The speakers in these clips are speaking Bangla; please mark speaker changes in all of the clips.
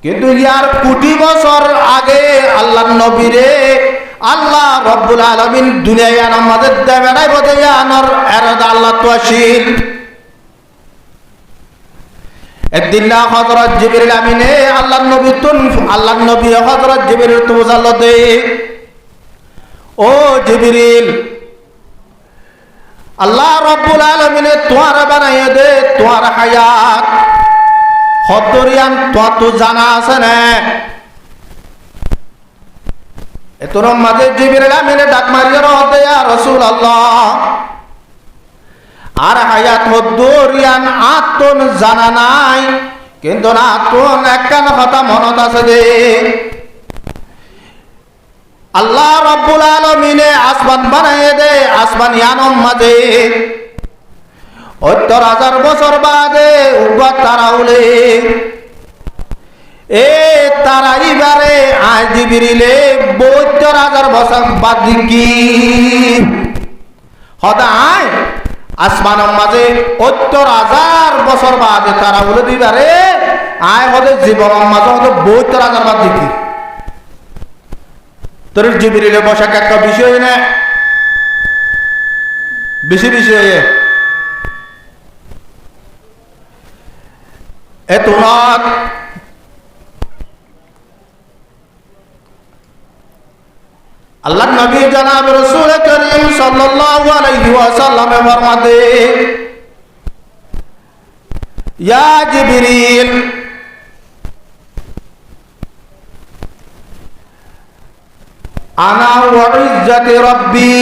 Speaker 1: কিন্তু ইয়ার কোটি বছর আগে আল্লাহর নবীরে আল্লাহ রব্বুল আলামিন দুনিয়ায় আমাদের দেবেড়াই বদে আনর এরাদ আল্লাহ তোয়াশিল একদিন না হযরত জিবরিল আমিনে আল্লাহর নবী হযরত জিবরিল তুজাল্লাতে ও জিবরিল আল্লাহ রব্বুল আলামিনে তোমার বানাইয়ে দে তোমার হায়াত হদরিয়ান তো জানা আছে না এতর মাঝে জিবরিল আমিনে ডাক মারিয়ে রহতে ইয়া রাসূলুল্লাহ আর হায়াত হদরিয়ান আতন জানা নাই কিন্তু না আতন একখান কথা মনত আছে দে আল্লাহ রব্বুল আলামিনে আসমান বানাইয়ে দে আসমান ইয়ানম মাঝে ৭০,০০০ বছর বাদে উগত তারা উলে এ তারা ইবারে আজ জিবরিলে ৭২,০০০ বছর বাদ কি হদায় আসমানের মাঝে ৭০,০০০ বছর বাদে তারা উলে দিবারে আয় হদে জীবনের মাঝে হদে ৭২,০০০ বাদ কি তোর জিবরিলে বসা একটা বিষয় না বেশি বিষয় এত রাত আল্লাহ নবী জনাব রাসূল করিম সাল্লাল্লাহু আলাইহি ওয়াসাল্লাম ফরমাতে ইয়া জিবরিল আনা ওয়া ইজ্জতি রাব্বি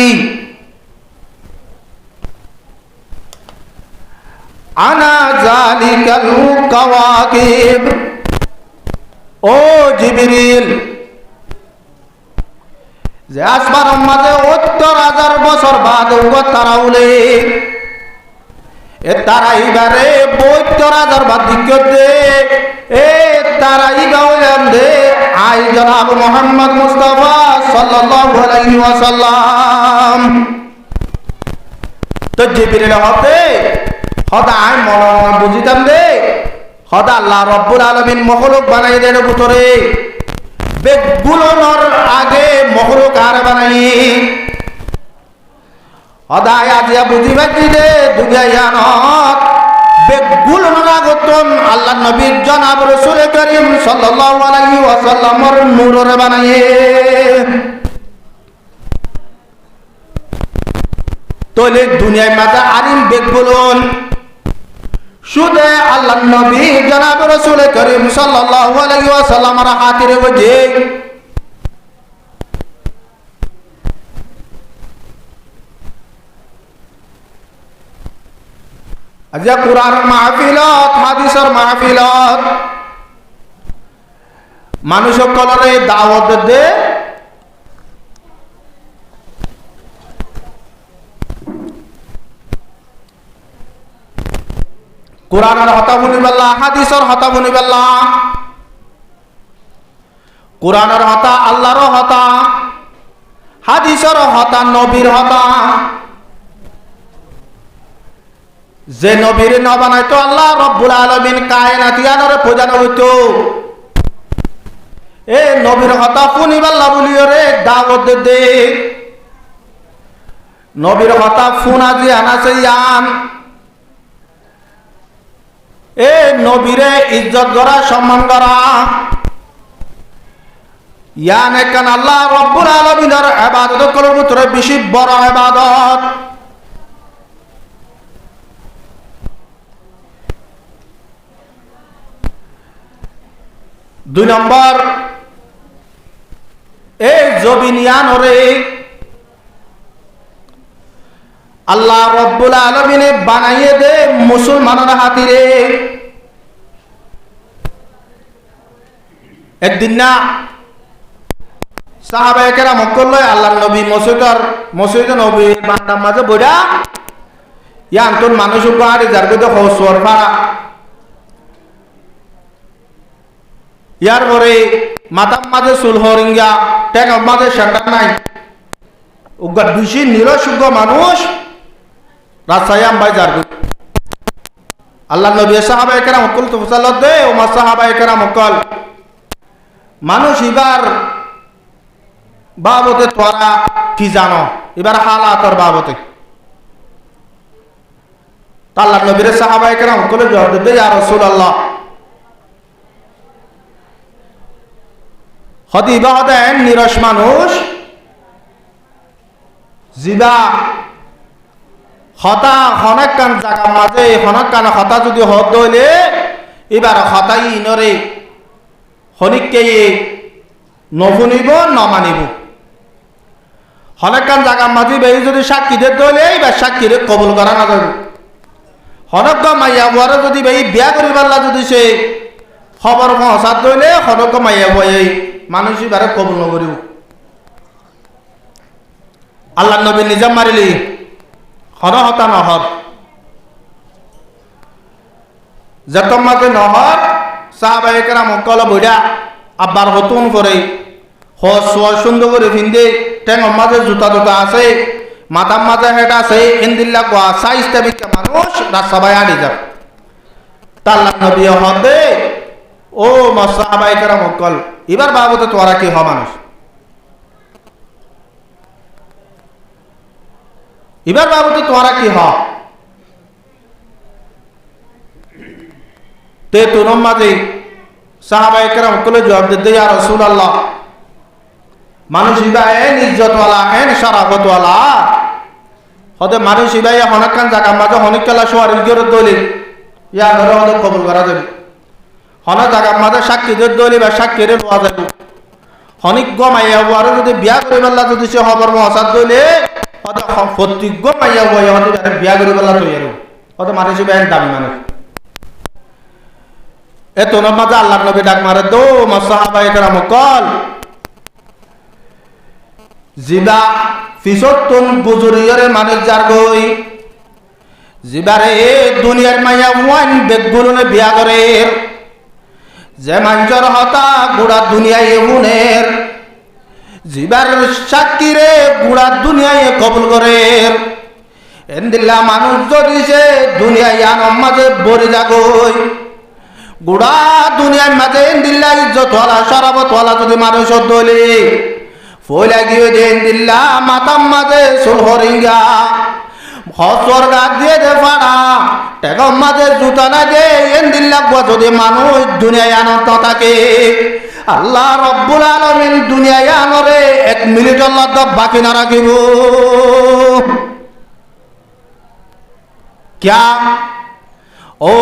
Speaker 1: আনা জালিকাল কাওয়াকিব ও জিবরিল যে আসমানের মাঝে ৭০,০০০ বছর বাদ উগত তারা উলে এ তারা ইবারে ৭২,০০০ বাদ দিকে দে এ তারা ইবাওয়াম দে আই জনাব মুহাম্মদ মুস্তাফা সাল্লাল্লাহু আলাইহি ওয়াসাল্লাম তো জিবরিল হতে হদা আই মন বুঝিতাম দে হদা আল্লাহ রব্বুল আলামিন মখলুক বানাই দেন ভিতরে বেগুলোর আগে মখলুক আর বানাই হদা আজিয়া বুঝিবা কি দে দুনিয়ানত বেগুলোর আগতন আল্লাহ নবীর জনাব রাসূল করিম সাল্লাল্লাহু আলাইহি ওয়াসাল্লামর নূরে বানাইয়ে তোলে দুনিয়ায় মাথা আলিম বেগুলন শুধু আল্লাহ নবী জনাব রাসূল করিম সাল্লাল্লাহু আলাইহি ওয়াসাল্লামের খাতিরে ওজে আজ কুরআন মাহফিলত হাদিসের মাহফিলত মানুষ সকলরে দাওয়াত দে কুরআনের হতা বুনিবাল্লাহ হাদিসের হতা বুনিবাল্লাহ কুরআনের হতা আল্লাহর হতা হাদিসের হতা নবীর হতা যে নবীর ন বানাইতো আল্লাহ রব্বুল আলামিন কায়নাতিয়ানরে পূজানো হইতো এ নবীর হতা ফুনিবাল্লাহ বলিওরে দাওয়াত দে নবীর হতা ফুনাজি আনাছে ইয়ান এ নবীরে ইজ্জত করা সম্মান করা ইয়ান একখান আল্লাহ রব্বুল আলামিনের ইবাদত করার ভিতরে বেশি বড় ইবাদত দুই নম্বর এই জবিনিয়ানরে আল্লাহ রব্বুল আলামিনে বানাইয়ে দে মুসলমানের হাতিরে একদিন না সাহাবায়ে কেরাম কইলো আল্লাহর নবী মসজিদে নবী বান্দার মাঝে বইরা ইয়ান তোর মানুষ উপহারে জারগতে হসওয়ার পারা ইয়ার পরে মাথার মাঝে চুল হরিঙ্গা টেকার মাঝে সেন্টার নাই উগা বেশি নিরসুজ্ঞ মানুষ রাস্তায় আমবাই জারগত আল্লাহ নবী সাহাবায়ে কেরাম কল তো সাল্লাত দে ও মা সাহাবায়ে কেরাম কল মানুষ এবার বাবতে তোরা কি জানো এবার হালাতর বাবতে আল্লাহ নবীর সাহাবায়ে কেরাম সকলে জবাব দেবে ইয়া রাসূলুল্লাহ হদিবা হদেন নিরস মানুষ জিবা হতা হনকান জায়গা মাঝে হনকান হতা যদি হদ দইলে এবার হতাই ইনরে হনিককে নফুনিব নমানিব হনকান জায়গা মাঝে বেই যদি সাক্ষীদের দইলে এবার সাক্ষীরে কবুল করা না যাবে হনক মাইয়া বুয়ারে যদি বেই বিয়া করিবাল্লা যদি সে খবর পৌঁছাত দইলে হনক মাইয়া বুয়াই মানুষ এবারে কবুল নকরিব আল্লাহ নবী নিজাম মারিলি হর হতা নহর যতম মাঝে নহর সাহাবায়ে কেরাম কল বইরা আব্বার হতুন করে হস সুন্দর করে ফিন্দে টেং মাঝে জুতা জুতা আছে মাথার মাঝে হেড আছে ইন্দিল্লা কোয়া সাইজটা বিকা মানুষ রাস্তায় আনি যাবে আল্লাহ নবী হতে ও সাহাবায়ে কেরাম কল এবার বাবুতে তোরা কি হ মানুষ এবার বাবুতে তোরা কি হ তে তুনম মাঝে সাহাবায়ে কেরাম কলে জবাব দিতে ইয়া রাসূলুল্লাহ মানুষ ইবা এন ইজ্জতওয়ালা এন শরাফতওয়ালা হতে মানুষ ইবা হনকান জায়গা মাঝে হনিকালা শোয়ারিল গিরত দলিল ইয়া ধরে হতে কবুল করা যাবে হন জায়গা মাঝে সাক্ষীদের দলিল বা সাক্ষীরে লওয়া যাবে হনিক গমাইয়া আর যদি বিয়া করিবাল্লা যদি সে খবর মহাসাদ দইলে হতে প্রতিজ্ঞ মাইয়া বই হতে বিয়া করিবাল্লা তৈরি হতে মানুষ ইবা এন দামি মানুষ এত মাঝে আল্লাহ নবী ডাক মারে দো সাহাবায়ে কেরাম কল জিবা ফিসতুন গুজরিয়রে মানুষ যার গই জিবারে এ দুনিয়ার মাইয়া ওয়ান বেগুলনে বিয়া করে যে মাঞ্জর হতা গুড়া দুনিয়ায় এমুনের জিবার সাক্ষীরে গুড়া দুনিয়ায় কবুল করে এন্দিল্লা মানুষ যদি সে দুনিয়ায় আনম মাঝে বরে যাগই গুড়া দুনিয়ার মাঝে এন্দিল্লা ইজ্জতওয়ালা শরাফতওয়ালা যদি মানুষ দলে ফইলা গিয়ে দেন দিল্লা মাতাম মাঝে সুলহরিঙ্গা হসর গাছ দিয়ে দে ফাড়া টেকম মাঝে জুতা না দে এন দিল্লা যদি মানুষ দুনিয়ায় আনন্দ থাকে আল্লাহ রব্বুল আলামিন দুনিয়ায় আনরে 1 মিনিট আল্লাহ বাকি না রাখিব क्या ও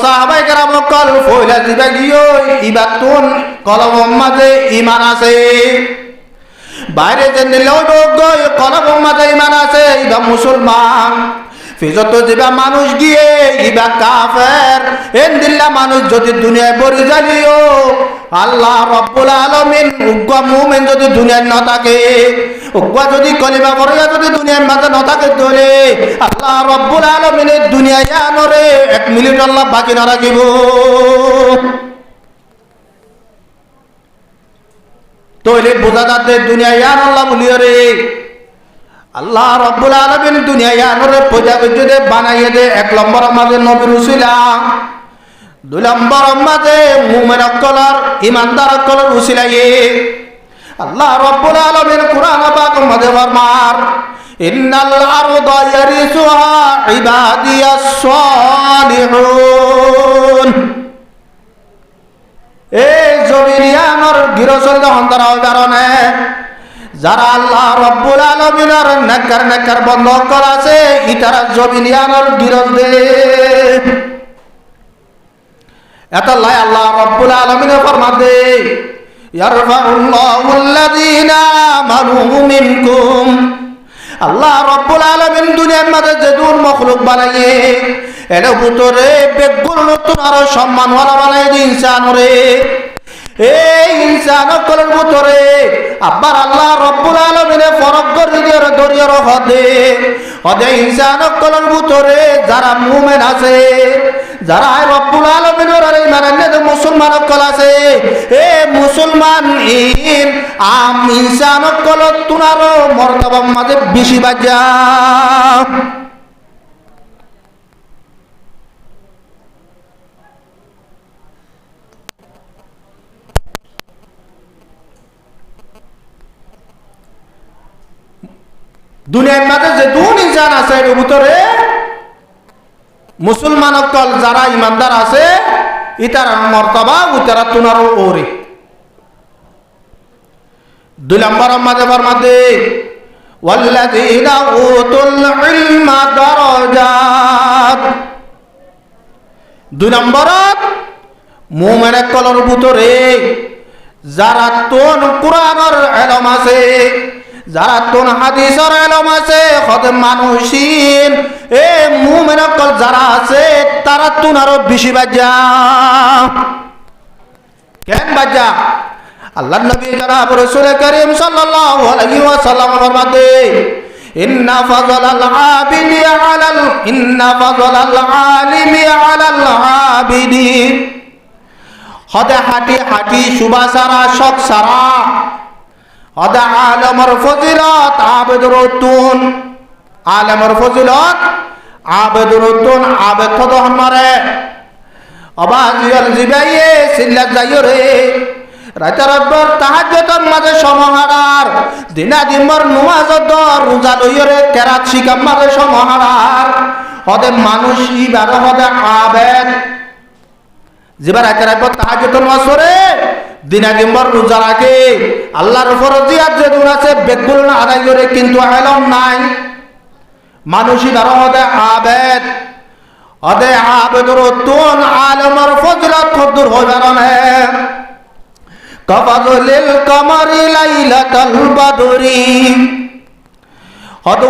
Speaker 1: সাহাবায়ে কেরাম কল ফইলা দিবা গিয়ে ইবাতুন কলম মাঝে ঈমান আছে বাইরে যে নিলেও কলম মাঝে ঈমান আছে ইবা মুসলমান ফিজত দিবা মানুষ গিয়ে ইবা কাফের এন্দিল্লা মানুষ যদি দুনিয়ায় বরি জালিও আল্লাহ রব্বুল আলামিন উগ্র মুমিন যদি দুনিয়ায় না থাকে উগ্র যদি কলিমা পড়ে যদি দুনিয়ার মাঝে না থাকে দলে আল্লাহ রব্বুল আলামিনের দুনিয়ায় আনরে 1 মিনিট আল্লাহ বাকি না রাখিব তোলে বোঝা যাচ্ছে দুনিয়ায় আল্লাহ বলিও রে আল্লাহ রব্বুল আলামিন দুনিয়ায় আনরে পূজা করে বানাইয়ে দে 1 নম্বর মাঝে নবীর উসিলা 2 নম্বর মাঝে মুমিন কলার ইমানদার কলার উসিলায়ে আল্লাহ রব্বুল আলামিন কুরআন পাক মাঝে ফরমার ইন্নাল আরদা ইয়ারিসুহা ইবাদিয়াস সালিহুন এই জমিনিয়ানোর গিরসল হন্দার কারণে যারা আল্লাহ রব্বুল আলামিনের নেকর বন্ধ করাছে ইতারা জমিনিয়ানোর গিরস দে এত লাই আল্লাহ রব্বুল আলামিনে ফরমাতে ইয়ারফাউল্লাহু আল্লাযীনা আমানু মিনকুম আল্লাহ রব্বুল আলামিন দুনিয়ার মধ্যে যে দূর মখলুক বানাইয়ে এর ভিতরে বেগুন নতুন আর সম্মান ওয়ালা বানাই দিন ইনসানরে এই ইনসানকর ভিতরে আবার আল্লাহ রব্বুল আলামিনে ফরক করে দিয়ে দরিয়ার হদে ইনসানকর ভিতরে যারা মুমিন আছে যারা রব্বুল আলামিনের আর ইমানের মুসলমান কল আছে এ মুসলমান ইন আম ইনসানকর তুনার মর্তবা মাঝে বেশি বাজা দুনিয়ার মাঝে যে দুন ইনসান আছে এর ভিতরে মুসলমান অকল যারা ইমানদার আছে ইতার মর্তবা উতারা তুনারও ওরে 2 নম্বর মাঝে ফরমাতে ওয়াল্লাযীনা উতুল ইলমা দারাজাত 2 নম্বরত মুমিন অকলের ভিতরে যারা তোন কুরআনের ইলম আছে যারা তোন হাদিসের ইলম আছে খদ মানুষিন এ মুমিন অকল যারা আছে তারা তুন আরো বেশি বাজা কেন বাজা আল্লাহ নবী জনাব রাসূল করিম সাল্লাল্লাহু আলাইহি ওয়াসাল্লাম ফরমাতে ইন্না ফাযলাল আবিদি আলাল ইন্না ফাযলাল আলিমি আলাল আবিদি হদে হাঁটি হাঁটি শুভা সারা শখ সারা হদে আলমর ফজিলত আবেদরতুন আলমর ফজিলত আবেদরতুন আবেদ থদহন মারে অবাজিয়াল জিবাইয়ে সিল্লাত যাইও রে রাতের রাতভর তাহাজ্জুদের মাঝে সমাহারার দিনা দিনভর নামাজত রোজা লইরে কেরাত শিকাম মাঝে সমাহারার হদে মানুষ ইবার হদে আবেদ যেবার রাতের রাতভর তাহাজ্জুদের নামাজ পড়ে দিনা দিনভর রোজা রাখে আল্লাহর ফরজিয়াত যে গুণ আছে বেদগুলো না আদায় করে কিন্তু ইলম নাই মানুষ ইবার হদে আবেদ হদে আবেদরতুন আলমর ফজিলত খদুর হইবার না কাফাজুলিল কামারি লাইলাতাল বাদরি হদু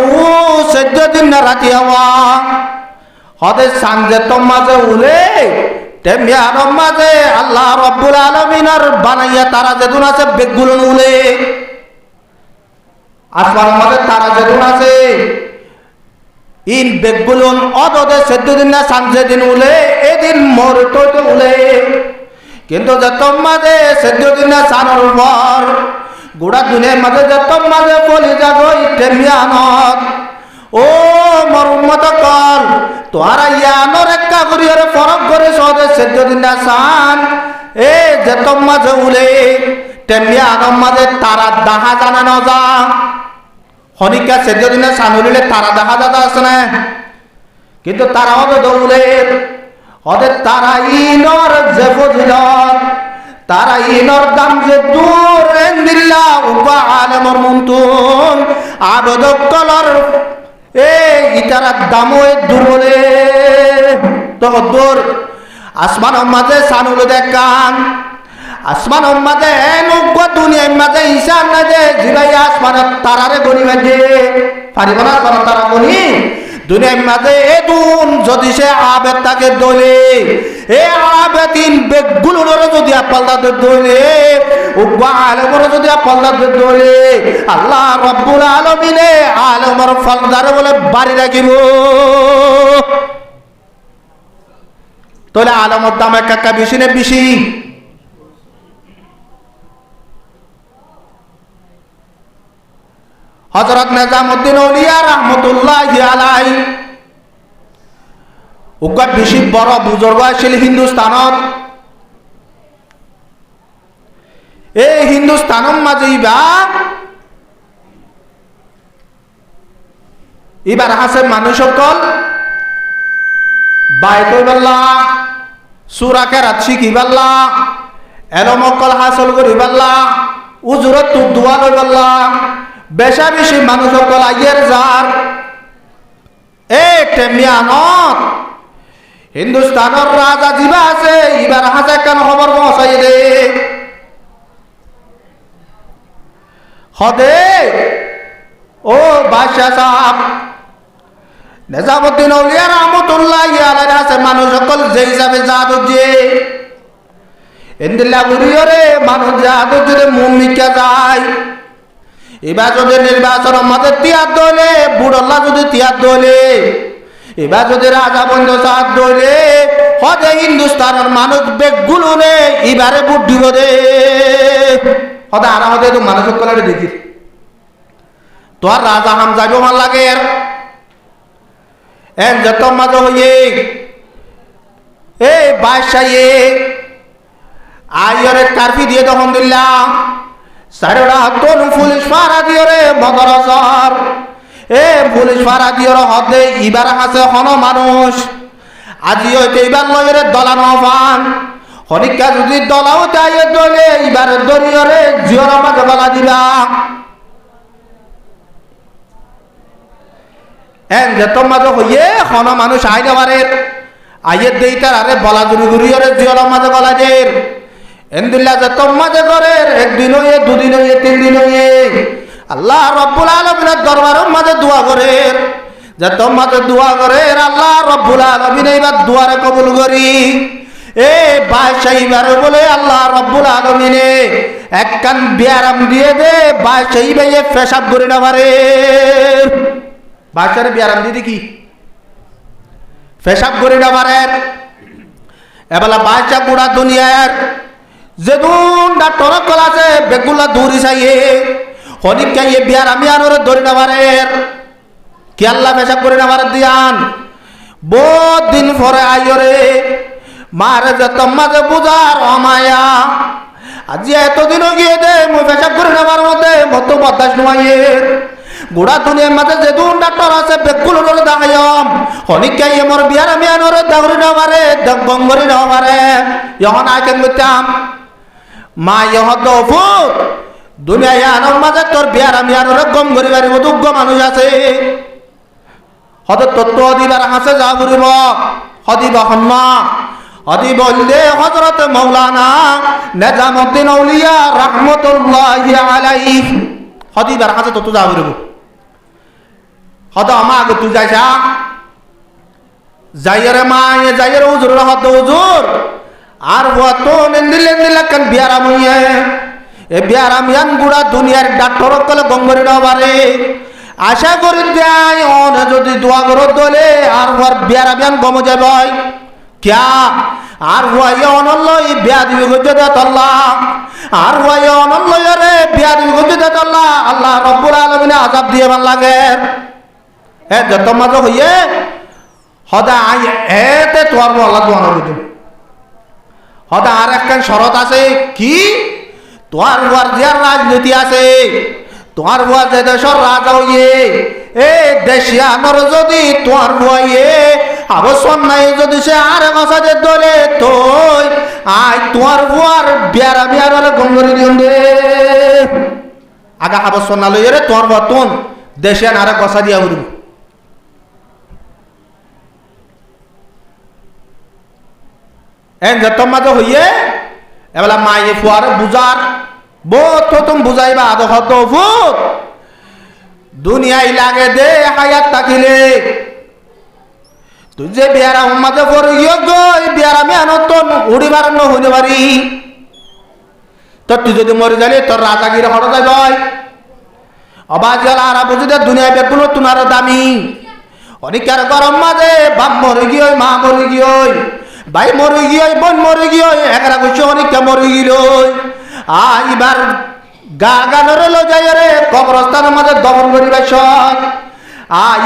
Speaker 1: সেজদিন রাতি হওয়া হদে সানজে তোমাজে উলে তেমিয়ার মাঝে আল্লাহ রাব্বুল আলামিনের বানাইয়া তারা যেদুন আছে বেগুলো উলে আসমানের মাঝে তারা যেদুন আছে ইন বেগুলন অদদে সেজদিন না সানজে দিন উলে এদিন মোর তো উলে কিন্তু যত মাঝে সেদিন সানোর পর গোড়া দুনিয়ার মাঝে যত মাঝে বলি যাগই তেমিয়ানত ও মোর উম্মত কল তোহারা ইয়ানোর একটা করিয়ার ফরক করে সদে সেদিন সান এ যত মাঝে উলে তেমিয়ানোর মাঝে তারা দাহা জানা ন যা হনিকা সেদিন সান উলিলে তারা দাহা জানা আছে না কিন্তু তারা হবে দৌলে ওদের তারা ইনর যে ফজিলত তারা ইনর দাম যে দূর এন্দিল্লা উবা আলমর মুনতুন আবেদক কলর এ ইতারা দামও দূর বলে তো দূর আসমান মাঝে সানুল দেখান আসমান মাঝে এনুক দুনিয়ার মাঝে ইসান না যে জিবাই আসমান তারারে গনি মাঝে পারিব না তারা গনি দুনিয়ার মাঝে এদুন যদি সে আবেদ তাকে দলে এ আবেদিন বেগুলোর যদি পাল্লাতে দলে উবা আলমর যদি পাল্লাতে দলে আল্লাহ রাব্বুল আলামিনে আলমর ফলদার বলে বাড়ি রাখিব তাহলে আলমর দাম একা বেশি না বেশি হযরত নিজামউদ্দিন আউলিয়া রাহমাতুল্লাহি আলাইহি উকা বেশি বড় বুজুর্গ আছিল হিন্দুস্তানত এই হিন্দুস্তানের মাঝে এবার হাসে মানুষ সকল বাইতুল্লাহ সূরা কেরাত শিখিবাল্লাহ এলম অকল হাসল করিবাল্লাহ উজুরত দোয়া লইবাল্লাহ বেশা বেশি মানুষ সকল আইয়ের যার এ টেমিয়ানত হিন্দুস্তানের রাজা জিবা আছে এবার হাসে কেন খবর পৌঁছাই দে হদে ও বাদশাহ সাহেব নিজামউদ্দিন আউলিয়া রাহমাতুল্লাহি আলাইহি আছে মানুষ সকল যে হিসাবে জাদু যে ইন্দিল্লা বুড়িয়রে মানুষ জাদু যদি মুমিকা যায় এবার যদি নির্বাচনের মধ্যে তিয়ার দলে বুড়ল্লা যদি তিয়ার দলে এবার যদি রাজা বন্ধ সাহায্য দলে হদে হিন্দুস্তানের মানুষ বেগুলো রে এবারে বুট দিব রে হদে আর হদে তো মানুষ সকল দেখি তোর রাজা হাম যাইব ভাল লাগে এন যত মাঝে হইয়ে এই বাদশাহে আইরে কারফি দিয়ে তখন দিলাম সাড়েটা তোর পুলিশ পাড়া দিয়ে রে মদরসর এ পুলিশ ফারা দিয়র হদে ইবার হাসে হন মানুষ আজি হইতে ইবার লয়ের দলানো ফান হরিকা যদি দলাও চাইয়ে দলে ইবার দরিয়রে জিয়র মাঝে গলা দিবা এন যে তোমার হইয়ে হন মানুষ আইনে পারের আইয়ের দেইটার আরে বলা জুড়ি ঘুরিয়রে জিয়র মাঝে গলা দের এন্দিল্লা যে তোমাজে করের একদিন হইয়ে দুদিন হইয়ে 3 দিন হইয়ে আল্লাহ রব্বুল আলামিনের দরবারের মাঝে দোয়া করের যে তোমাজে দোয়া করের আল্লাহ রব্বুল আলামিন এইবার দোয়ারে কবুল করি এ বাদশাহীবারে বলে আল্লাহ রব্বুল আলামিনে এক কান বিয়ারাম দিয়ে দে বাদশাহী ভাইয়ে পেশাব করে না পারে বাদশারে বিয়ারাম দিদি কি পেশাব করে না পারে এবেলা বাদশাহ গুড়া দুনিয়ার যেদুন ডাক্তার কল আছে বেগুলা দূরি চাইয়ে হনিকা ইয়ে বিয়ার আমি আনোরে ধরে না পারের কি আল্লাহ পেশাব করে না পারে দিয়ান বহুত দিন পরে আইরে মারে যে তোমাকে বুঝার অমায়া আজি এতদিনও গিয়ে দে মুই পেশাব করে না পার মধ্যে মতো বদাস নয় গোড়া দুনিয়ার মাঝে যেদুন ডাক্তার আছে বেগুলো ধরে দেখাইম হনিকা ইয়ে মোর বিয়ার আমি আনোরে দাগরি না পারে বঙ্গরি না পারে যখন আইকেন করতাম মা ইহত ফুট দুনিয়ায় আনোর মাঝে তোর বিয়ার আমি আনোরে গম করিবারে যোগ্য মানুষ আছে হত তত্ত্ব দিবার হাসে যা করিব হদিব হন্না হদি বললে হযরত মাওলানা নিজামউদ্দিন আউলিয়া রাহমাতুল্লাহি আলাইহি হদিবার হাসে তত্ত্ব যা করিব হদ আমা আগে তুই যাইছা যাইরে মা যাইরে হুজুর হদ হুজুর আর তো নিন্দিলে কান বিয়ারাম হইয়ে এ বিয়ারাম ইয়ান গুড়া দুনিয়ার ডাক্তার কলে গঙ্গরি না পারে আশা করি দেয় অন যদি দোয়া করো দলে আর হওয়ার বিয়ারাম ইয়ান গম যাবে ক্যা আর হওয়াই অনল্লই বিয়া দিবি গজ্জে দে তল্লাহ আর হওয়াই অনল্লই রে বিয়া দিবি গজ্জে দে তল্লাহ আল্লাহ রব্বুল আলামিনে আযাব দিয়ে ভাল লাগে এ যত মাঝে হইয়ে হদা আই এতে তোর আল্লাহ দোয়া নবি হদা আর একখান শরত আছে কি তোমার বুয়ার দিয়ার রাজনীতি আছে তোমার বুয়া যে দেশের রাজা হইয়ে এ দেশিয়ানোর যদি তোমার বুয়াইয়ে আবশ্যক নাই যদি সে আর গসাতে দলে তোই আই তোমার বুয়ার বিয়ারা বিয়ারে গঙ্গরি দিন দে আগা আবশ্যক না লইয়ে রে তোমার বুয়া তুন দেশিয়ান আর গসা দিয়া উড়ু এন যত মাঝে হইয়ে এবেলা মায়ে ফুয়ারে বুঝার বহুত তুমি বুঝাইবা আদো হত ফুট দুনিয়ায় লাগে দে হায়াত থাকিলে তুই যে বিয়ারা মাঝে পড়ে গিয়ে গই বিয়ারা আমি আনত উড়িবার ন হইতে পারি তো তুই যদি মরে যালি তোর রাজাগির হট যাই অবাজ গেল আর বুঝিতে দুনিয়া বেগুলো তোমার দামি অনেকের গরম মাঝে বাপ মরে গিয়ে মা মরে গিয়ে ভাই মরে গিয়ে বোন মরে গিয়ে একরা কইছে অনেকটা মরে গিল এবার গা গানরে লো যাই রে কবরস্থানের মাঝে দমন করিবার সব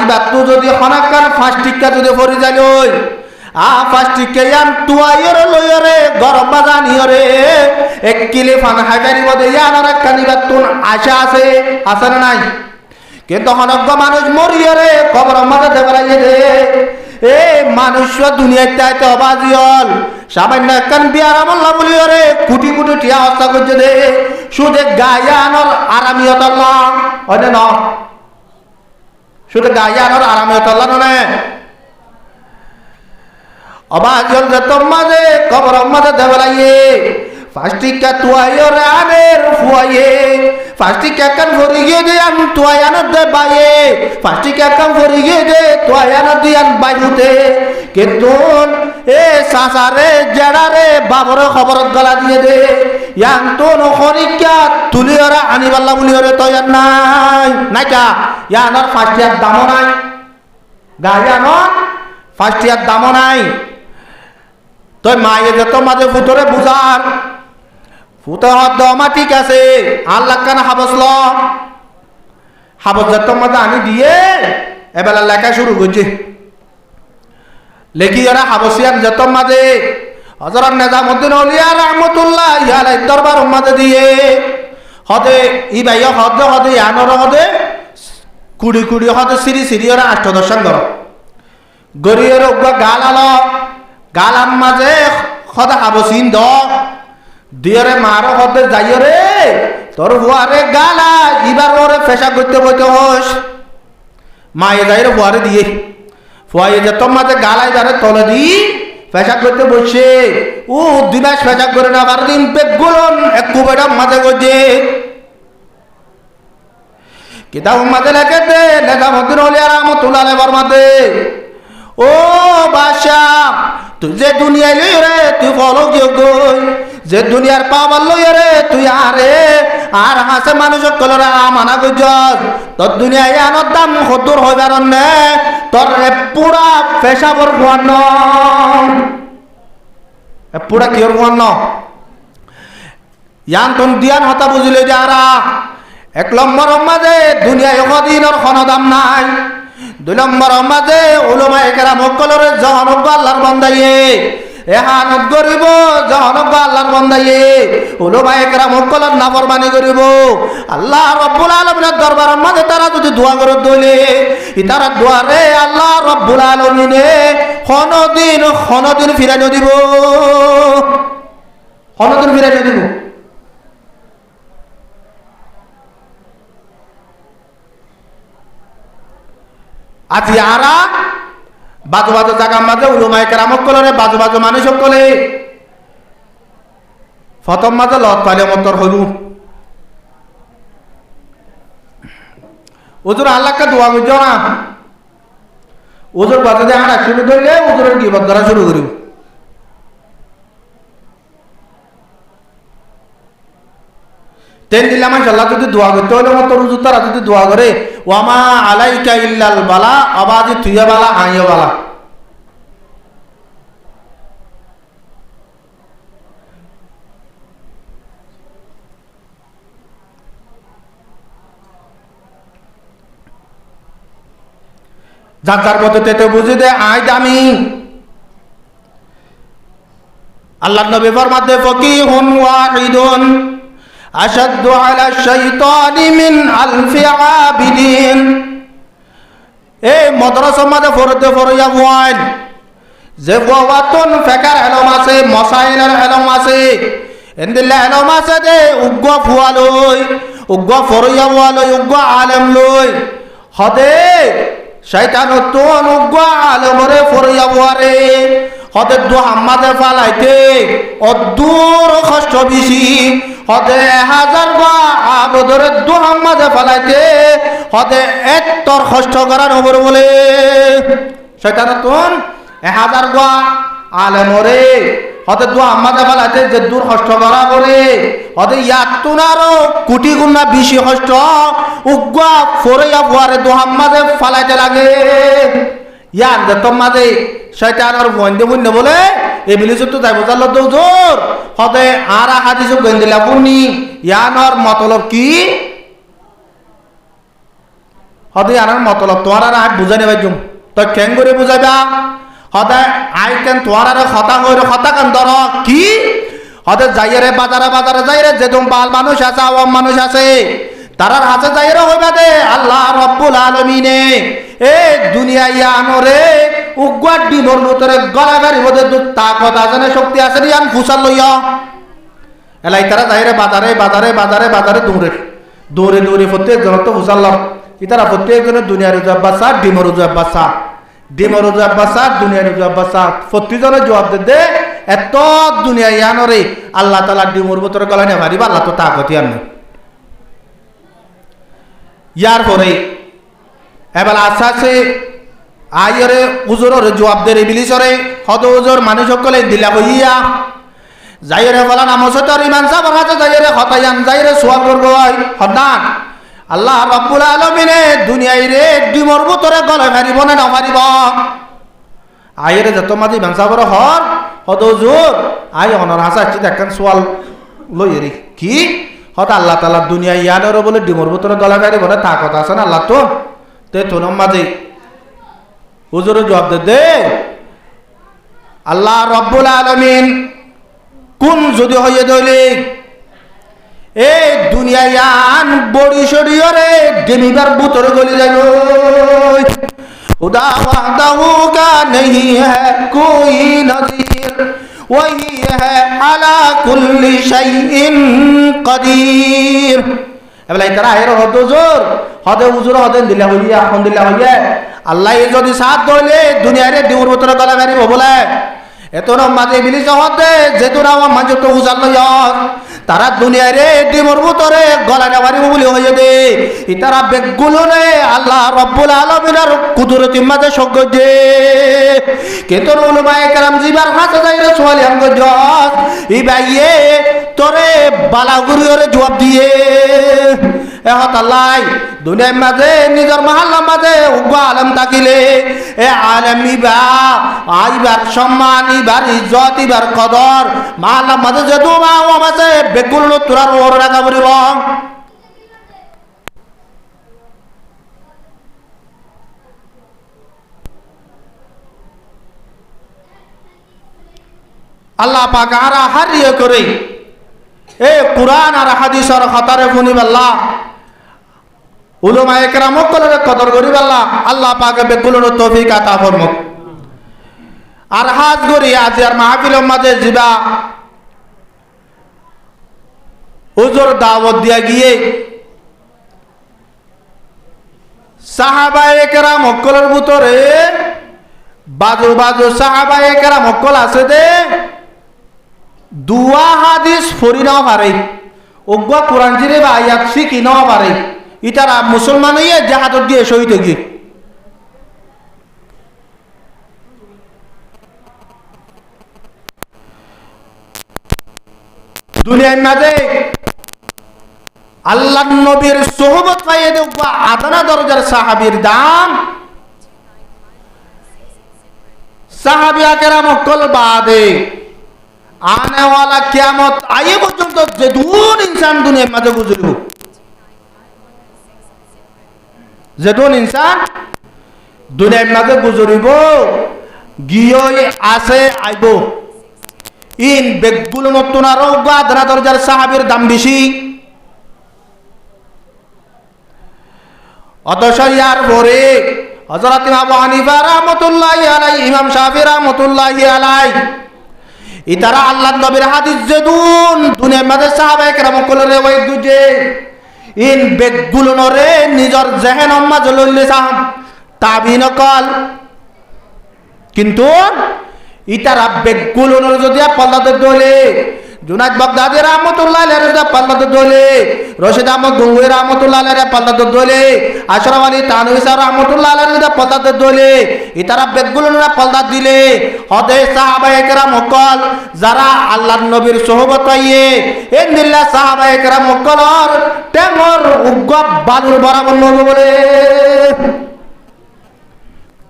Speaker 1: এবার তুই যদি হনাকার ফাস্টিকা যদি পড়ে যাই ফাস্টিকে ইয়ান তুয়াইর লই রে গরম বাজানি রে 1 কিলো ফান হাজারি মধ্যে ইয়ান আর কানিবার তুন আশা আছে আছে না নাই কিন্তু হনজ্ঞ মানুষ মরিয়ে রে কবরের মাঝে দেবলাইয়ে দে এ মানুষ দুনিয়ায় চাইতে অবাজিয়ল সামান্য একখান বিয়ার আমল্লা বলি রে কোটি কোটি টিয়া হস্তা করছে দে শুধু গায়ানোর আরামিয়ত হয় না শুধু গায়ানোর আরামিয়ত নে অবাজিয়ল যে তোর মাঝে কবরের মাঝে দেবলাইয়ে ফাস্টিকা তুয়াইও রে আনের ফুয়াইয়ে ফাস্টিকা কান ভরি গিয়ে দে আন তুয়ায়ানোর দে বাইয়ে ফাস্টিকা কান ভরি গিয়ে দে তুয়ায়ানোর দি আন বাইহুতে কিন্তু এ সাসারে জেডারে বাবরে খবরত গলা দিয়ে দে ইয়ান তো নখরিকা তুলি ওরা আনিবাল্লা বলি ওরে তো ইয়ান নাই কা ইয়ানোর ফাস্টিয়ার দামও নাই গায়ানোর ফাস্টিয়ার দামও নাই তো মায়ে যত মাঝে ফুটরে বুঝার ফুটে দমা ঠিক আছে আল্লাহ কান হাবসল হাবস যত মাঝে আনি দিয়ে এবেলা লেখা শুরু করছে লেখি ওরা হাবসিয়ান যত মাঝে হযরত নিজামউদ্দিন আউলিয়া রাহমাতুল্লাহ আলাইহি দরবার মাঝে দিয়ে হদে ই ভাই হদে হদে আনর হদে কুড়ি কুড়ি হতে সিরি সিরি ওরা আষ্টদর্শন কর গরিয়ের গাল আলো গালাম মাঝে সদা হাবসিন দ দিয়রে মারো হতে যাইও রে তোর হুয়ারে গালা ইবার ওরে ফেসা করতে বইতে হস মায়ে যাই রে হুয়ারে দিয়ে ফুয়াই যে তোর মাঝে গালাই যারে তলে দি ফেসা করতে বসে ও 2 মাস ফেসা করে না বার দিন পেগুলন এক কুবেটা মাঝে গজে কিতাব মাঝে লেখে দে লেখা মদিন হলিয়া রাহমাতুল্লাহ আলাইহি ফরমাতে ও বাদশা তুই যে দুনিয়ায় লই রে তুই ফলো গই যে দুনিয়ার পাওয়ার লই রে তুই আরে আর হাসে মানুষ কলরা মানা গজ তোর দুনিয়ায় আনর দাম কদর হইবার নে তোর পুরা পেশাবর গুয়ান পুরা কিয়র গুয়ান ইয়ান তুন দিয়ান হতা বুঝিলে যারা 1 নম্বর মাঝে দুনিয়ায় কদিনের কোনো দাম নাই 2 নম্বর মাঝে উলামায়ে কেরাম কলরে জহনক আল্লাহর বান্দায়ে এহানত করিব জহনক আল্লাহর বান্দায়ে উলামায়ে কেরাম কলর নাফরমানি করিব আল্লাহ রাব্বুল আলামিনের দরবারের মাঝে তারা যদি দোয়া করে দইলে ইতারা দোয়ারে আল্লাহ রাব্বুল আলামিনে কোনদিন ফিরাই দিব কোনদিন ফিরাই দিব আজ ইয়ারা বাজু বাজু জায়গার মাঝে উলামায়ে কেরাম কলরে বাজু বাজু মানুষ কলে ফতম মাঝে লত পালে মতর হইল ওজোর আল্লাহকে দোয়া করছ না ওজোর বাজু দিয়ে হাঁটা শুরু করলে ওজোরের গিবত করা শুরু করিব তেন দিলে মাশাআল্লাহ যদি দোয়া করতে হলে মত রুজু তারা যদি দোয়া করে ওয়ামা আলাইকা ইল্লাল বালা আবাদি তুইয়া বালা আইয়া বালা যার পদ্ধতিতে তো বুঝি দে আই দামি আল্লাহর নবী ফরমাতে ফকিহুন ওয়াহিদুন আশাদ্দু আলা শাইতানি মিন আলফি আবিদিন এই মাদ্রাসা মাঝে পড়তে পড়িয়া বল যে ওয়াতুন ফিকার ইলম আছে মাসাইলের ইলম আছে এন্দিল্লা ইলম আছে দে উগ্গ ফুয়ালই উগ্গ পড়িয়া বলই উগ্গ আলেম লই হদে শয়তান তোন উগ্গ আলেমরে পড়িয়া বরে হদে দুহাম্মাদে ফালাইতে অদূর কষ্ট বেশি হদে 1000 বা আবদরে দুহাম্মাদে ফালাইতে হদে এত্তর কষ্ট করা নবর বলে শয়তান তোন 1000 গা আলেমরে হদে দুহাম্মাদে ফালাইতে যে দূর কষ্ট করা বলে হদে ইয়াতুনারও কোটি গুণা বেশি কষ্ট উগ্গ পড়িয়া বরে দুহাম্মাদে ফালাইতে লাগে ইয়ান যে তোমাদে শয়তানের বন্ধে বন্ধে বলে ইবলিস তো যাইব জাল্লা দৌজোর হদে আর হাদিস গন্দিলা পুনি ইয়ানর মতলব কি হদে আনার মতলব তোমার আর আই বুঝাই নেবাই জুম তো কেন করে বুঝাইবা হদে আই কেন তোমার আর কথা কইরে কথা কেন ধর কি হদে যাইরে বাজারে বাজারে যাইরে যে তুম বাল মানুষ আছে আওয়াম মানুষ আছে তারার হাতে যাইরে হইবা দে আল্লাহ রাব্বুল আলামিনে এ দুনিয়া ইয়ানরে উগ্গার ডিমর মতরে গলা গাড়ি মধ্যে তাকত আছে না শক্তি আছে নি আন ফুসাল লইয়া এলাই তারা যাইরে বাজারে বাজারে বাজারে বাজারে দৌড়ে দৌড়ে দৌড়ে প্রত্যেক জন তো ফুসাল ইতারা প্রত্যেক জনের দুনিয়ার জবাসা ডিমর জবাসা ডিমর জবাসা দুনিয়ার জবাসা প্রত্যেক জনের জবাব দে এত দুনিয়া ইয়ানরে আল্লাহ তাআলা ডিমর মতরে গলা নে মারিবা আল্লাহ তো তাকত ইয়ান ইয়ার পরে এবার আসাসে আইরে উজুরের জবাব দে ইবলিসরে হদ উজুর মানুষ সকলে দিলা হইয়া যাইরে বলা নামসতর ইমান সাবর হাতে যাইরে হতায়ান যাইরে সোয়াল করব হদান আল্লাহ রাব্বুল আলামিনে দুনিয়ায় রে ডিমর ভিতরে গলে মারিব না মারিব আইরে যত মাদি ইমান সাবর হর হদ উজুর আই অনর হাসাচ্ছি দেখেন সোয়াল লইরি কি হত আল্লাহ তাআলা দুনিয়ায় ইয়ানের বলে ডিমর ভিতরে গলে মারিব না তা কথা আছে না আল্লাহ তো তে তোনম মাঝে হুজুরের জবাব দে আল্লাহ রাব্বুল আলামিন কোন যদি হইয়ে দইলে এই দুনিয়ায়ান বড়ি সরিয়রে ডিমিবার বুতর গলি যাইব खुदा वहदहू का नहीं है कोई नज़ीर वही है अला कुल्ली शैइन कदीर এবেলা ইতারা এর হদুজুর হদে হুজুর হদে দিলা হইয়া এখন দিলা হইয়া আল্লাহ যদি সাথ দইলে দুনিয়ারে দিউর ভিতরে গলা মারি বলে এতন মাঝে বিলিস হতে যেতুরা মাঝে তো উজাল লয় তারা দুনিয়ারে ডিমর ভিতরে গলা মারি বলি হইয়া দে ইতারা বেগুলো রে আল্লাহ রব্বুল আলামিনের কুদরতি মাঝে সগজে কেতন উলামায়ে কেরাম জিবার হাতে যাইরে সোয়ালি আম গজ ই ভাইয়ে তোরে বালাগুরিরে জবাব দিয়ে এহত আল্লাহ দুনিয়ার মাঝে নিজের মহল্লার মাঝে উগা আলম থাকিলে এ আলম আইবার সম্মান ইবার ইজ্জত ইবার কদর মহল্লার মাঝে যে দুমা ও মাঝে বেগুল তোরার ওর রাখা বলিব আল্লাহ পাক আরা হারিয়ে করে এ কুরআন আর হাদিসের খাতারে ফুনিবাল্লাহ উলামায়ে কেরাম কলরে কদর করিবাল্লাহ আল্লাহ পাকে বেকুলর তৌফিক আতা ফরমাক আর হাজ গরি আজিয়ার মাহফিলের মাঝে জিবা হুজুর দাওয়াত দিয়া গিয়ে সাহাবায়ে কেরাম কলর ভিতরে বাজু বাজু সাহাবায়ে কেরাম কল আছে দে দুয়া হাদিস ফরি নাও পারে ওগুয়া কোরআন জিরে বা আয়াত শিখি নাও পারে ইতারা মুসলমান হইয়ে জাহাদত দিয়ে শহীদ গিয়ে দুনিয়ার মাঝে আল্লাহ নবীর সোহবত পাইয়ে দেওয়া আদানা দরজার সাহাবীর দাম সাহাবিয়া কেরাম কল বাদে आने वाला क़यामत आए पर्यंत जेदुन इंसान दुनिया माঝে গুজরিব যেদুন ইনসান দুনিয়ার মাঝে গুজরিব গিয়ই আছে আইব ইন বেগুল নতুনারও বাদরা দরজার সাহাবীর দাম বেশি অথচ ইয়ার পরে হযরত আবু হানিফা রাহমাতুল্লাহি আলাইহি ইমাম শাফি রাহমাতুল্লাহি আলাইহি ইতারা আল্লাহ নবীর হাদিস যেদুন দুনিয়ার মাঝে সাহাবায়ে কেরাম কলরে ওই দুজে ইন বেগুলো নরে নিজর জেহেন মাঝে লইলে সাহাব তাবিন কল কিন্তু ইতারা বেগুলো নরে যদি পাল্লাতে দলে জুনাইদ বাগদাদি রাহমাতুল্লাহি আলাইহি পাল্লাতে দলে রশিদ আহমদ গঙ্গুই রাহমাতুল্লাহি আলাইহি পাল্লাতে দলে আশরাফ আলী তানভী সাহেব রাহমাতুল্লাহি আলাইহি পাল্লাতে দলে ইতারা বেগুলো নরে পাল্লা দিলে হদে সাহাবায়ে কেরাম কল যারা আল্লাহর নবীর সোহবত পাইয়ে ইন্দিল্লাহ সাহাবায়ে কেরাম কলর তেমর উগ্গব বালুর বরাবর নবী বলে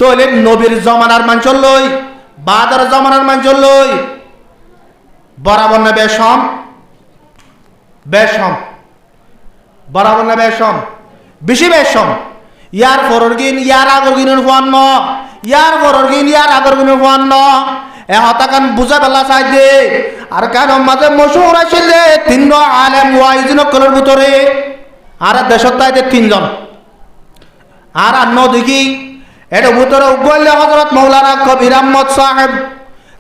Speaker 1: তোলে নবীর জমানার মানচল লই বাদর জমানার মানচল লই বরাবর না বেশম বেশম বরাবর না বেশম বেশি বেশম ইয়ার ফররগিন ইয়ার আগরগিনের ফুয়ান্ন ইয়ার ফররগিন ইয়ার আগরগিনের ফুয়ান্ন এ হতাকান বুঝা বেলা চাই দে আর কেন মাঝে মশুর আসলে তিন আলেম ওয়াইজিন কলর ভিতরে আর দেশত তাইতে তিনজন আর অন্য দেখি এর ভিতরে উগলে হযরত মাওলানা কবির আহমদ সাহেব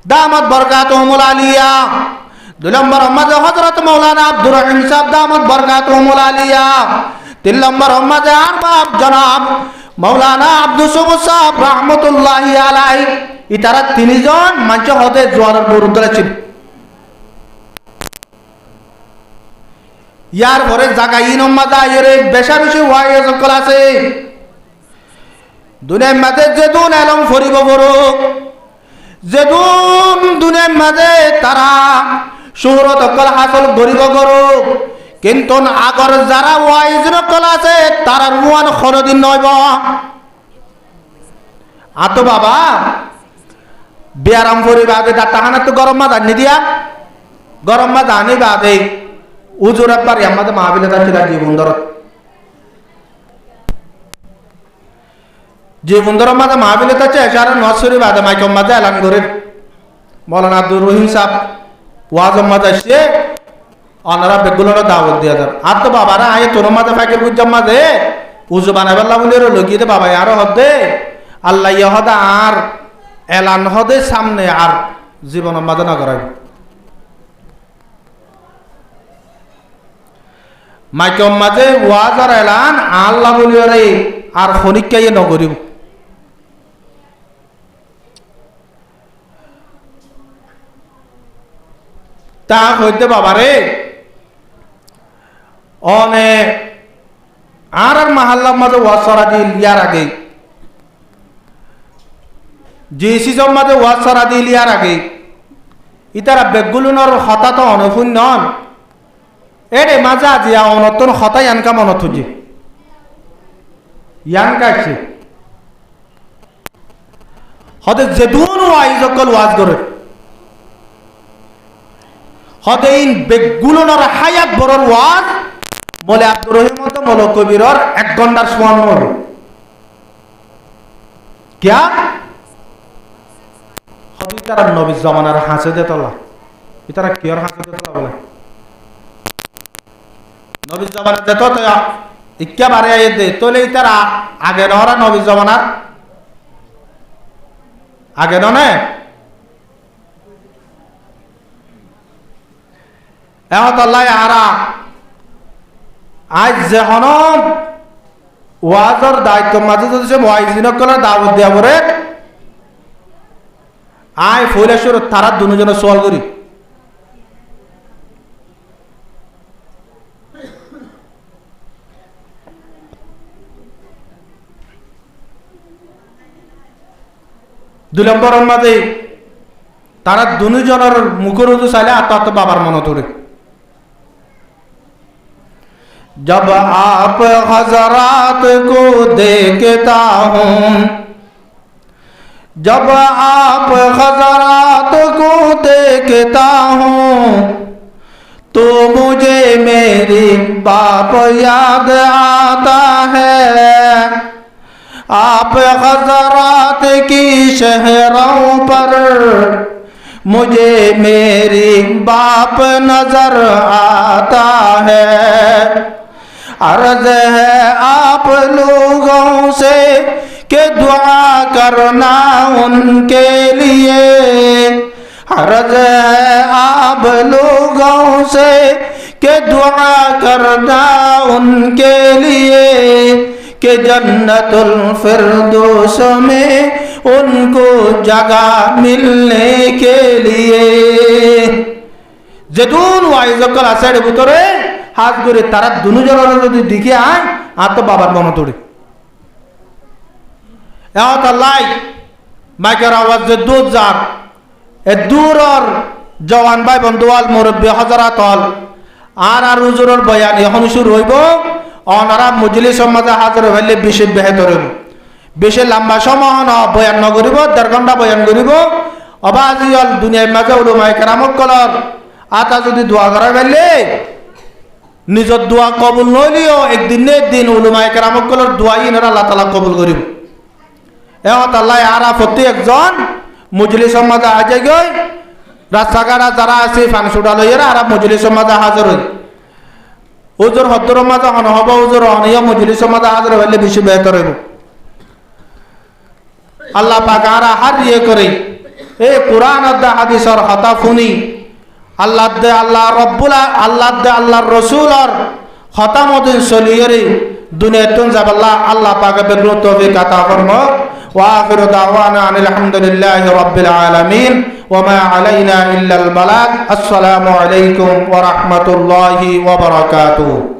Speaker 1: দামাত বরকাতুহুল আলিয়া দুই নম্বর মাঝে হযরত মাওলানা আব্দুর রহিম সাহেব দামাত বরকাতুহুল আলিয়া তিন নম্বর মাঝে আর বাপ জনাব মাওলানা আব্দুস সাবুর সাহেব রাহমাতুল্লাহি আলাইহি ইতারা তিনজন মানুষ হতে জোয়ারের বিরুদ্ধে ছিল ইয়ার পরে জায়গা ইনম মাঝে এর বেশা বেশি ওয়াইজ কল আছে দুনিয়ার মাঝে যেদুন এলম ফরিব ফরুক যেদুন দুনিয়ার মাঝে তারা শুহরত কল হাসল গরিব করুক কিন্তু আগর যারা ওয়াইজ কল আছে তারা রুয়ান খরদিন নইব আতো বাবা বিয়ারাম ফরি বাদে তাহানা তো গরম মা জানি দিয়া গরম মা জানি বাদে উজুর একবার আমাদের মাহবিলে যাচ্ছে তার জীবন মাঝে মাহবিলে যাচ্ছে এসারা নসরি বাদে মাইকম মাঝে এলান করে মৌলানা আব্দুর রহিম সাহেব ওয়াজম মাঝে আসছে অনারা বেগুলোর দাওয়াত দিয়া যান আর তো বাবারা আয় তোর মাঝে ফাঁকের বুঝাম মাঝে উজু বানাবেলা বলে লগিয়ে বাবা আরো হদে আল্লাহ হদা আর এলান হদে সামনে আর জীবনের মাঝে না করাবে মাইকম মাঝে ওয়াজ আর এলান আল্লাহ বলিওরে আর খনিকাই নগরিব তা হইতে বাবারে অনে আর মাহাল্লার মাঝে ওয়াজ ছড়া দিয়ে লিয়ার আগে জিসিজম মাঝে ওয়াজ ছড়া দিয়ে লিয়ার আগে ইতারা বেগুলুনর হতা তো অনফুন নন এরে মাঝে আজিয়া অনতন হতা ইয়ানকা মনত হচ্ছে ইয়ানকা আছে হতে যেদুন ওয়াইজকল ওয়াজ করে হতে ইন বেগুলুনর হায়াত বড়র ওয়াজ বলে আব্দুর রহিম মতো মৌল কবিরর 1 ঘন্টার সমান হবে क्या হতে তারা নবী জামানার হাসে দে তোলা ইতারা কি আর হাসে দে তোলা বলে নবী জামানার দে তো ইক্কা বারে আয়ে দে তোলে ইতারা আগে নহরা নবী জামানার আগে ননে এহত আল্লাহ আরা আজ যখন ওয়াজর দায়িত্ব মাঝে যদি সে ওয়াইজিনক করে দাওয়াত দেয়া পরে আয় ফৈলেশ্বর তারা দুজনে সওয়াল করি দুই নম্বরের মাঝে তারা দুজনের মুখের উজু চাইলে আত্ম বাবার মনে তোরে जब आप हजरात को देखता हूँ जब आप हजरात को देखता हूँ तो मुझे मेरी बाप याद आता है आप हजरात की शहरों पर मुझे मेरी बाप नजर आता है अर्ज है आप लोगों से कि दुआ करना उनके लिए अर्ज है आप लोगों से कि दुआ करना उनके लिए कि जन्नतुल फिरदौस में उनको जगह मिलने के लिए जदून वाइजकल आसार ভিতরে হাত করে তারা দুজনের যদি দিকে আয় আর তো বাবার মনে তোড়ে এত আল্লাহ মাইকের আওয়াজ যে দূর যার এ দূরর জওয়ান ভাই বন্ধুয়াল মুরব্বী হজরাত হল আর হুজুরের বয়ান এখন শুরু হইব অনারা মজলিস সমাজে হাজির হইলে বেশি বেহতর হইব বেশি লম্বা সময় ন বয়ান নকরিব 1.5 ঘন্টা বয়ান করিব অবাজিয়াল দুনিয়ার মাঝে উলামায়ে কেরামক কলর আতা যদি দোয়া করা ফেললে নিজের দোয়া কবুল নইলেও একদিন উলামায়ে কেরামক কলর দোয়াই ইনারা আল্লাহ তাআলা কবুল করিব এত আল্লাহ আর প্রতি একজন মজলিস সমাজে আজে গই রাস্তাঘাট যারা আছে ফানসুডা লইরা আর মজলিস সমাজে হাজির হই হুজুর হদ্দর মাঝে হন হব হুজুর অনিয়া মজলিস সমাজে হাজির হইলে বেশি বেহতর হইব আল্লাহ পাক আর হারিয়ে করে এই কুরআন আর হাদিসের কথা শুনি আল্লাহ দে আল্লাহ রব্বুল আল্লাহ দে আল্লাহর রাসূলর কথা মতন চলিয়ে দুনিয়াতুন যাবাল্লাহ আল্লাহ পাকে বেগুন তৌফিক আতা ফরমাও ওয়া আখিরু দাওয়ানা আনিল হামদুলিল্লাহি রাব্বিল আলামিন ওয়া মা আলাইনা ইল্লাল বালাগ আসসালামু আলাইকুম ওয়া রাহমাতুল্লাহি ওয়া বারাকাতুহু।